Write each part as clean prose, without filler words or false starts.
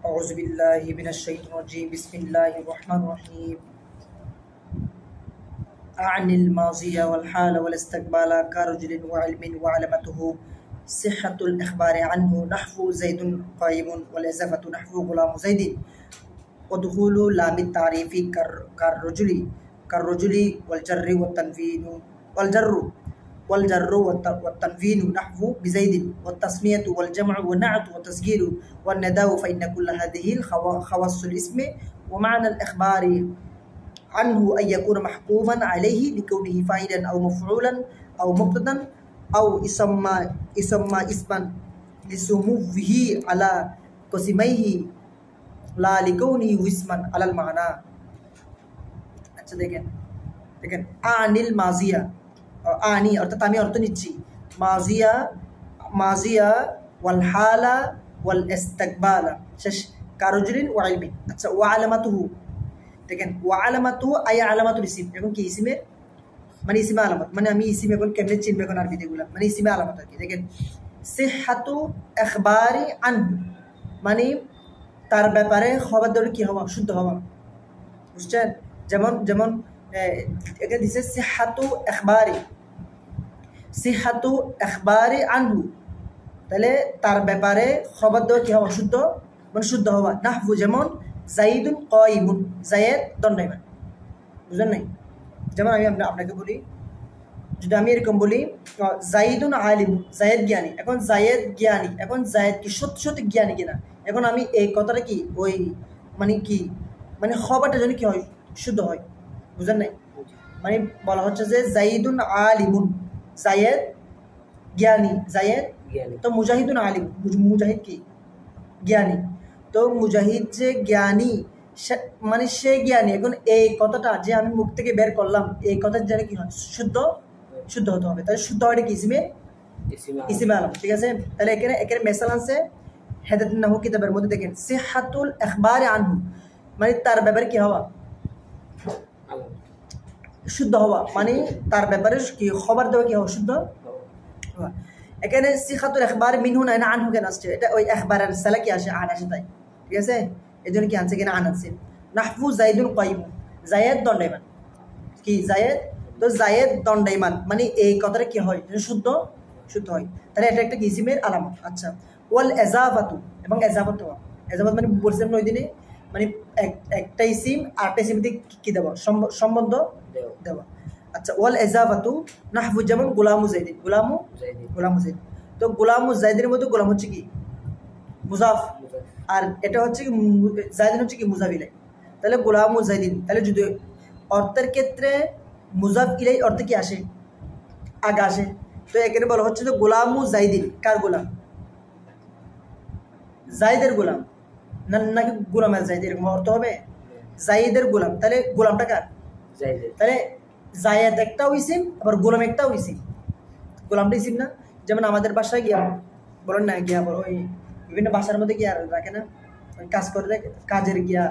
أعوذ بالله من الشيطان الرجيم بسم الله الرحمن الرحيم أعني الماضي والحال والاستقبال كرجل وعلم وعلمته صحة الإخبار عنه نحو زيد قائم والإضافة نحو غلام زيد ودخول لام التعريف كالرجل والجر والتنوين نحو بزيد والتسمية والجمع والنعت والتسجيل والنداء فإن كل هذه خواص الاسم ومعنى الإخبار عنه أن يكون محكوما عليه لكونه فاعلا أو مفعولا أو مبتدا أو اسما لسموه على قسميه لا لكونه اسما على المعنى। अच्छा देखें আনিল মাজিয়া আনি অর্থাৎ আমি অর্থ নিচ্ছি মাজিয়া ওয়াল হালা ওয়াল ইস্তিকবালা শেষ কারুজুলিন ওয়া ইলমিন। আচ্ছা ওয়া আলামাতুহু দেখেন ওয়া আলামাতুহু আই আলামাতুল ইসম এখন কি ইসমের মানে ইসমে আলামত মানে আমি ইসম এখন কেমনে চিনব এখন আরবিতে এগুলা মানে ইসমে আলামত আর কি। দেখেন সিহহাতু ইখবারি আনহু মানে তার ব্যাপারে খবর দেওয়ার কি হওয়া শুদ্ধ হওয়া বুঝছেন। যেমন এখানে দিছে সিহহাতু ইখবারি আনহু তাহলে তার ব্যাপারে খবর দেওয়া কি হওয়া শুদ্ধ মানে শুদ্ধ হওয়া। নাহবু যেমন জাইদুন কাইমুন জায়েদ দণ্ডায়মান বুঝলেন নাই। যেমন আমি আপনাকে বলি যদি আমি এরকম বলি জাইদুন আলিম জায়েদ জ্ঞানী এখন জায়েদ জ্ঞানী এখন জায়েদ কি সত্যি জ্ঞানী কিনা এখন আমি এই কথাটা কি ওই মানে কি মানে খবরটা যেন কি হয় শুদ্ধ হয় বুঝলেন নাই। মানে বলা হচ্ছে যে জাইদুন আলিমুন জায়েদ জ্ঞানী তো মুজাহিদুন আলিম মুজাহিদ কি জ্ঞানী তো মুজাহিদ যে জ্ঞানী মানে সে জ্ঞানী এখন এই কথাটা যে আমি মুখ থেকে বের করলাম এই কথার যেন কি হয় শুদ্ধ হতে হবে তাহলে শুদ্ধ হওয়াটা কি ইসিমে আলম ঠিক আছে। তাহলে এখানে মেসাল আছে হেদায়াতুন নাহু কিতাবের মধ্যে দেখেন সিহহাতুল ইখবার আনহু মানে তার ব্যাপারে কি হওয়া শুদ্ধ হওয়া মানে তার ব্যাপারে কি খবর দেওয়া কি হওয়া শুদ্ধ হওয়া। এখানে সিহহাতুল ইখবার মিনহু না আনহু কেন আসছে এটা ওই ইখবারের সালা কি আসে আন আসে তাই ঠিক আছে এজন্য কি আনছে কিনা আন আছে। নাহফু জাইদুল কাইম জায়েদ দণ্ডায়মান কি জায়েদ তো জায়েদ দণ্ডায়মান মানে এই কথাটা কি হয় শুদ্ধ হয় তাহলে এটা একটা ইসমের আলামত। আচ্ছা ওয়াল ইজাফাতু এবং ইজাফত মানে বলছিলাম ওই দিনে মানে একটা ইসিম আরেকটা ইসিম দিয়ে কি দেওয়া সম্বন্ধ দেওয়া। আচ্ছা ওয়াল ইজাফাতু নাহফু যেমন গোলামু জাইদ তো গোলামু জাইদের মধ্যে গোলাম হচ্ছে কি মুজাফ আর এটা হচ্ছে কি জাইদিন হচ্ছে কি মুজাফ ইলাই তাহলে গোলামু জাইদিন তাহলে যদি অর্থের ক্ষেত্রে মুজাফ ইলাই অর্থ কি আসে আগে আসে তো এখানে বলা হচ্ছে যে গোলামু জাইদিন কার গোলাম জাইদের গোলাম নাকি গোলামের জাইদ এরকম অর্থ হবে জাইদের গোলাম তাহলে গোলামটা কার তাহলে জায়েদ একটাও ইসিম আবার গোলাম একটাও ইসিম গোলামটা ইসিম না। যেমন আমাদের বাসায় গিয়া বলেন না গিয়া ওই বিভিন্ন বাসার মধ্যে গিয়া রাখে না ওই কাজ করে দেখ কাজের গিয়া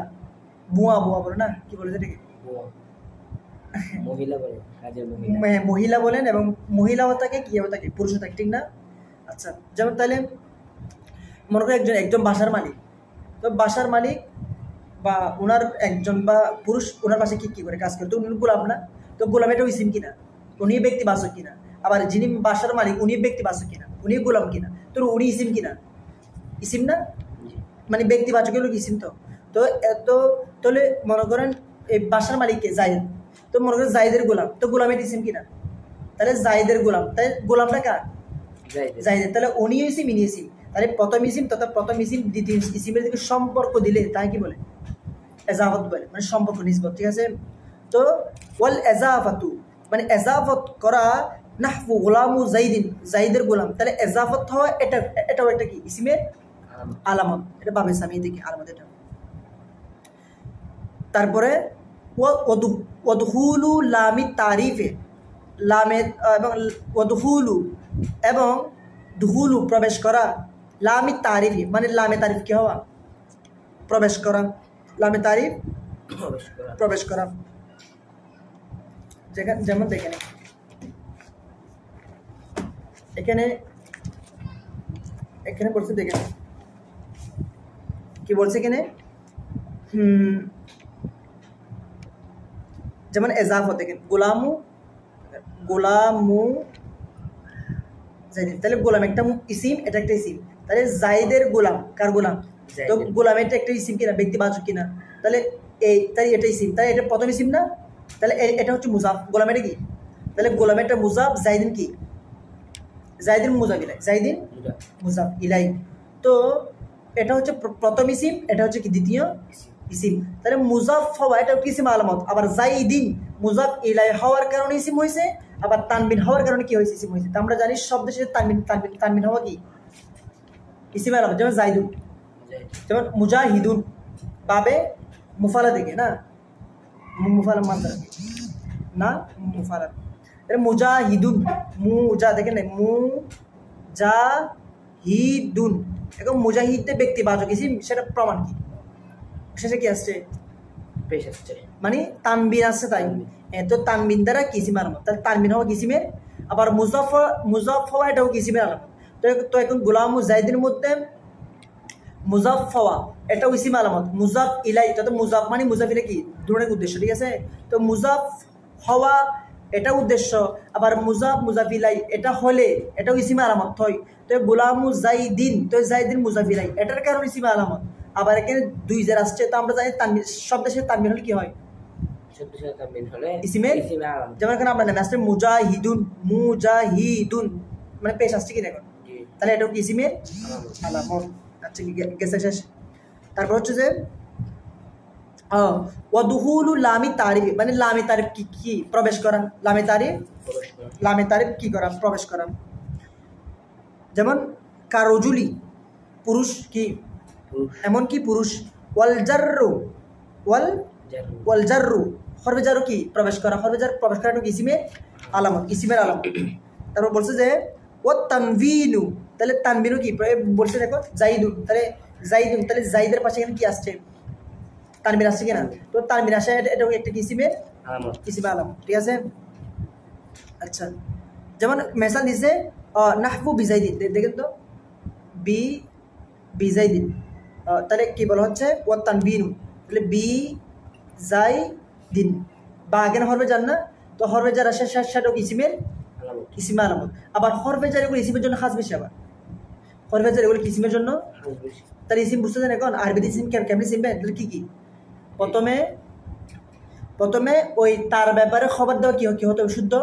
বুয়া বলে না কি বলে এটাকে মহিলা বলেন এবং মহিলাও থাকে কিও থাকে পুরুষও থাকে ঠিক না। আচ্ছা যেমন তাহলে মনে করি একজন বাসার মালিক তো বাসার মালিক বা ওনার একজন বা পুরুষ ওনার পাশে কি করে কাজ করে তো উনি গোলাম না তো গোলাম এটা ইসিম কিনা উনি ব্যক্তিবাচক কিনা আবার যিনি বাসার মালিক উনি ব্যক্তিবাচক কিনা উনি গোলাম কিনা তো উনি ইসিম কিনা ইসিম না মানে ব্যক্তিবাচক হলো ইসিম তো তাহলে মনে করেন এই বাসার মালিককে জায়েদ তো মনে করেন জায়েদের গোলাম তো গোলামের ইসিম কিনা তাহলে জায়েদের গোলাম তাই গোলামটা কার জায়েদের তাহলে উনি ইসিম ইনি ইসিম তাহলে প্রথম ইসিম তথা প্রথম ইসিম দ্বিতীয় ইসিমের দিকে সম্পর্ক দিলে তাই কি বলে এজাফত বলে মানে সম্পর্ক নিসবত ঠিক আছে। তো ওয়াল এজাফাতু মানে এজাফত করা নাহফু গোলামু জাইদের গোলাম তাহলে এজাফত হওয়া এটাও একটা কি ইসিমের আলামত এটা বাবে সামি দেখি আলামত এটা। তারপরে ওয়াদখুলু লামি তারিফে লামে এবং ওয়াদখুলু এবং দুহুলু প্রবেশ করা লামি তারিফে মানে লামে তারিফ কি হওয়া প্রবেশ করা লামে তারিফ প্রবেশ করা যেমন দেখেন এখানে বলছে দেখেন কি বলছে এখানে যেমন এজাফত দেখেন গোলামু জাইদিন, তাহলে গোলাম একটা ইসিম, এটা একটা ইসিম, তাহলে জাইদের গোলাম কার গোলাম? তো গোলাম এটা একটা ইসিম কিনা, ব্যক্তিবাচক কিনা, তাহলে তাই এটা ইসিম, তাই এটা প্রথম ইসিম না, তাহলে এটা হচ্ছে মুজাফ, গোলাম এটা কি, তাহলে গোলাম একটা মুজাফ, জাইদিন কি, জাইদিন মুজাফ ইলাই, জাইদিন মুজাফ ইলাই। তো এটা হচ্ছে প্রথম ইসিম, এটা হচ্ছে কি দ্বিতীয় ইসিম, তাহলে মুজাফ হওয়া এটা কি ইসিম আলামত, আবার জাইদিন মুজাফ ইলাই হওয়ার কারণে ইসিম হয়েছে, আবার তানবিন হওয়ার কারণে কি হয়েছে, ইসিম হয়েছে। তো আমরা জানি শব্দ শেষে তানবিন হওয়া কি ইসিম আলামত, যেমন জাইদুন, যেমন মুজাহিদুন, বাবে মুফালা দেখে না, মুফালা মানতে না, মুফালা মুজাহিদুন, মুজা দেখেন না, মুজাহিদুন, এখন মুজাহিদে ব্যক্তিবাচক ইসিম, সেটা প্রমাণ কি, শেষে কি আসছে, পেশ আসছে, মানে তানবিন আসছে, তাই তো তানবিন দ্বারা কিসিম আলামত, তাহলে তানবিন হওয়া কিসিমের, আবার মুজাফ হওয়া এটাও কিসিমের আলামত। তো এখন গোলাম জাইদিনের মধ্যে মুজাফ হওয়া এটাও ইসিম আলামত, মুজাফ ইলাই, তো মুজাফ মানে মুজাফ ইলাই কি দুটোর উদ্দেশ্য, ঠিক আছে। তো মুজাফ হওয়া এটা উদ্দেশ্য, আবার মুজাফ ইলাই এটা হলে এটাও ইসিম আলামত হয়। তো গোলামু জাইদিন, তো জাইদিন মুজাফ ইলাই এটার কারণে ইসিম আলামত। আবার এখানে দুই যে আসছে, তো আমরা জানি তানবিন শব্দের সাথে তানবিন হলে কি হয়, ইসিমের, যেমন এখানে আমরা নামে আসছে মুজাহিদুন, মানে পেশ আসছে কি দেখুন, তাহলে এটাও কি ইসিমের আলামত। আচ্ছা গেছে শেষ। তারপর হচ্ছে যে ওয়াদুহুলু লামি তারিফ, মানে লামি তারিফ কি প্রবেশ করা, লামি তারিফ কি করা, প্রবেশ করা। যেমন কারজুলি পুরুষ কি, এমন কি পুরুষ, ওয়াল জাররু হরফে জারু কি প্রবেশ করা, হরফে জার প্রবেশ করাটা ইসিমের আলামত, ইসিমের আলামত। তারপর বলছে যে ও তানবিনু, তাহলে তানবিনু কি বলছে দেখো জাইদুন, তাহলে জাইদের পাশে এখানে কি আসছে, তানবিন আসছে কিনা, তো তানবিন আসে এটাও একটা ইসিমের আলামত, ঠিক আছে। আচ্ছা যেমন মেসাল দিছে নাহবু বিজাইদিন, দেখেন তো বিজাইদিন, তাহলে কি বলা হচ্ছে ও তানবিনু, তাহলে বিজাইদিন, বা এখানে হরফে জান না, তো হরফে যার আসে সেটাও ইসিমের আলামত। আবার হরফে জার এগুলো ইসিমের জন্য খাস বেশি, আবার হরফে জার এগুলো ইসিমের জন্য, তাহলে ইসিম বুঝতে চান এখন আরবিতে ইসিম কেমনি চিনবে, তাহলে কি প্রথমে ওই তার ব্যাপারে খবর দেওয়া কি হতে হবে, শুদ্ধ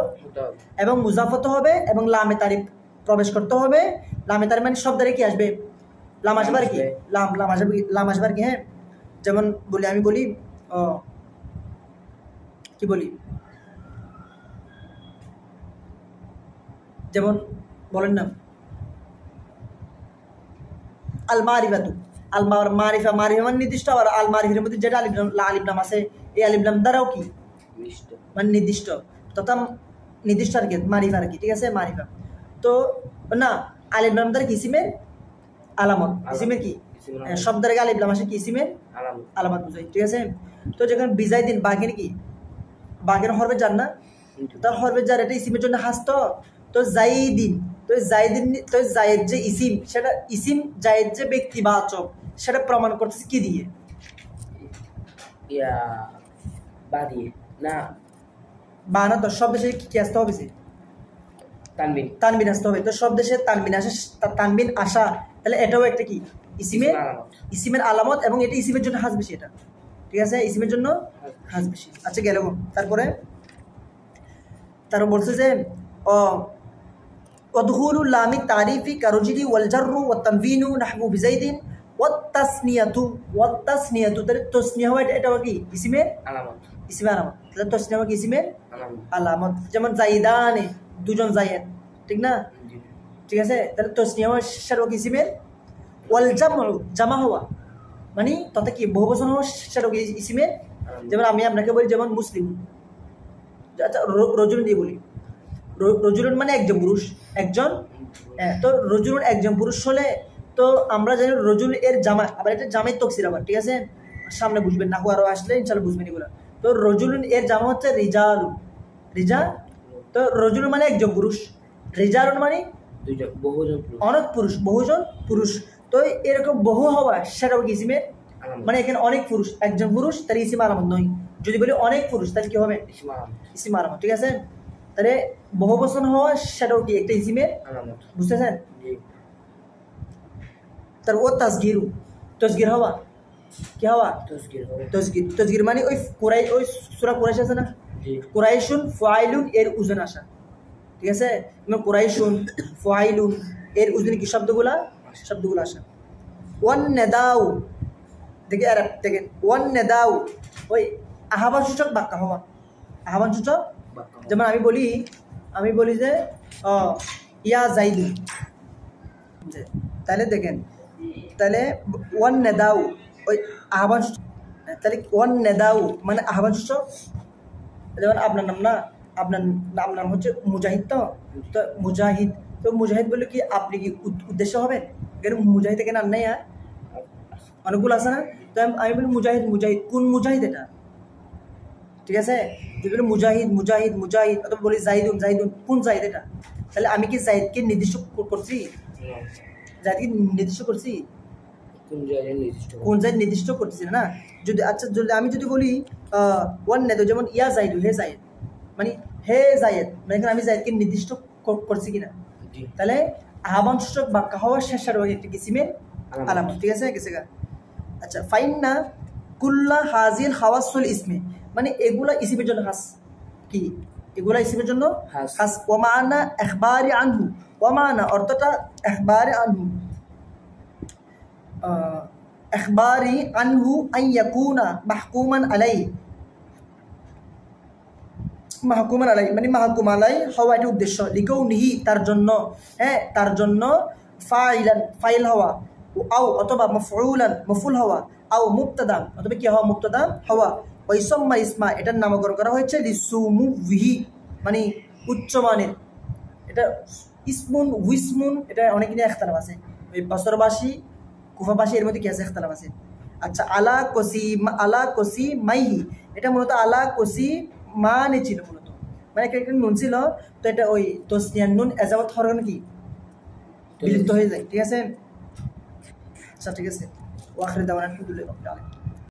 এবং মুজাফ হতে হবে, এবং লামে তারিফ প্রবেশ করতে হবে। লামে তারিফ মানে শব্দে কি আসবে, লাম আসবার কি, লাম আসবার কি, হ্যাঁ। যেমন আমি বলি কি বলি, যেমন বলেন না আল মারিফাতু, মারিফা মানে নির্দিষ্ট, আবার আল মারিফার মধ্যে যেটা আলিফ নাম আছে, এই আলিফ নাম দ্বারাও কি মানে নির্দিষ্ট, তথা নির্দিষ্ট আর কি মারিফা আর কি, ঠিক আছে মারিফা। তো না আলিফ নাম দ্বারা কি ইসিমের আলামত, ইসিমের কি শব্দের আগে আলিফ নাম আসে কি ইসিমের আলামত বুঝাই, ঠিক আছে। তো যখন বিজাইদিন বাঘের কি, বাঘের হরফে জান না, তার হরফে জার এটা ইসিমের জন্য হাসত, তো জাইদিন, তো জায়েদ যে ইসিম, সেটা ইসিম জায়েদ যে ব্যক্তিবাচক, সেটা প্রমাণ করতেছে কি দিয়ে, বা না, তো সব দেশে কি আসতে হবে, তানবিন আসতে হবে। তো সব দেশে তানবিন আসা, তাহলে এটাও একটা কি ইসিমের আলামত, এবং এটা ইসিমের জন্য হাস বেশি, এটা ঠিক আছে, ইসিমের জন্য হাস বেশি। আচ্ছা গেল। তারপর বলছে যে ওয়াদহুলুল লামি তারিফি কারজুলি ওয়াল জাররু ওয়াত তানবিনু নাহবু বিজাইদিন ওয়াত তাসনিয়াতু, তাহলে তাসনিয়া হয় এটা কি ইসিমের আলামত, তাহলে তাসনিয়া হয় ইসিমের আলামত। যেমন জাইদানে দুজন জায়েদ, ঠিক না, ঠিক আছে, তাহলে তাসনিয়া হয় সেটা ইসিমের। ওয়াল জামউ জামা হওয়া মানে তথা কি বহুবচন হওয়া, সেটা ইসিমের। যেমন আমি আপনাকে বলি যেমন মুসলিম, আচ্ছা রজুলুন দিয়ে বলি, রজুলুন মানে একজন পুরুষ, তো রজুলুন একজন পুরুষ হলে, তো আমরা জানি রজুল এর জামা, আবার এটা জামাই তকসির, আবার ঠিক আছে সামনে বুঝবেন, না আরো আসলে ইনশাআল্লাহ বুঝবেন এগুলো। তো রজুলুন এর জামা হচ্ছে রিজালুন, তো রজুলুন মানে একজন পুরুষ, রিজালুন মানে অনেক পুরুষ, বহুজন পুরুষ। তো এরকম বহু হওয়া সেটাও ইসিমের মানে এখানে অনেক পুরুষ, একজন পুরুষ তাহলে ইসিম আলামত নয়। যদি বলি অনেক পুরুষ তাহলে কি হবে? ইসিম আলামত। ঠিক আছে, তাহলে বহুবচন হওয়া সেটাও কি একটা ইসিমের আলামত, বুঝতেছেন? তার ও তাসগিরু, তসগির হওয়া কি হওয়া? তসগির। তসগির মানে ওই সূরা কুরাইশ আছে না, কুরাইশুন ফাইলুন এর উজন আসা। ঠিক আছে, কুরাইশুন ফাইলুন এর উজনে কি শব্দগুলো আসা। ওয়ান নেদাউ, দেখে আরব দেখেন, ওয়ান নেদাউ ওই আহ্বান সূচক বাক্য হওয়া, আহ্বান সূচক। যেমন আমি বলি যে ইয়া জাইদু, তাহলে দেখেন, তাহলে ওয়ান নেদাউ ওই আহ্বান সূচক, তাহলে ওয়ান নেদাউ মানে আহ্বান সূচক। যেমন আপনার নাম না, আপনার নাম হচ্ছে মুজাহিদ, তো মুজাহিদ, তো মুজাহিদ বলে কি আপনি কি উদ্দেশ্য হবেন? এখানে মুজাহিদ এখানে আর নাই, অনেকগুলো আছে না। তো আমি বলি মুজাহিদ, কোন মুজাহিদ এটা? ঠিক আছে, যদি বলি মুজাহিদ অথবা বলি জাহিদুন, কোন জাহিদ এটা? তাহলে আমি কি জাহিদকে নির্দিষ্ট করছি? জাহিদকে নির্দিষ্ট করছি? কোন জাহিদ নির্দিষ্ট করতেছি না। যদি আচ্ছা, আমি যদি বলি ওয়ান নেদু, যেমন ইয়া জাহিদু, হে জাহিদ, মানে হে জাহিদ, মানে এখানে আমি জাহিদকে নির্দিষ্ট করছি কিনা? তাহলে আহ্বান সূচক বাক্য হওয়া শেষের একটা কিসিমের আলামত। ঠিক আছে, গেছে গা। আচ্ছা, ফাইন্না কুল্লা হাজিল হাওয়াসুল ইসমে, মানে এগুলা ইসিমের জন্য খাস। কি এগুলা ইসিমের জন্য খাস। ওয়ামানা ইখবারি আনহু, ওয়ামানা অর্থটা ইখবারি আনহু, ইখবারি আনহু আন ইয়াকুনা মাহকুমান আলাইহি, মাহকুমান আলাই মানে মাহকুম আলাই হওয়া এটা উদ্দেশ্য। লিকাউনিহি তার জন্য, হ্যাঁ তার জন্য, ফাইলান ফাইল হওয়া, আও অথবা মাফউলান মফউল হওয়া, আও মুবতাদা অথবা কি হওয়া? মুবতাদা হওয়া। ওয়াইসাম্মা ইসমা এটার নামকরণ করা হয়েছে লিসুমুহি মানে উচ্চমানের। এটা ইসমুন উইসমুন, এটা অনেক নিয়ে ইখতিলাফ আছে। ওই বসরবাসী কুফাবাসী এর মধ্যে কি আছে? ইখতিলাফ আছে। আচ্ছা, আলা কসি মাইহি, এটা মূলত আলা কসি মানে ছিল মূলত, মানে একটা নুন ছিল, তো এটা ওই তসনিয়ার নুন এজাবত হরণ কি বিলুপ্ত হয়ে যায়। ঠিক আছে, আচ্ছা ঠিক আছে। ওয়াখির দাওয়ানা আলহামদুলিল্লাহ।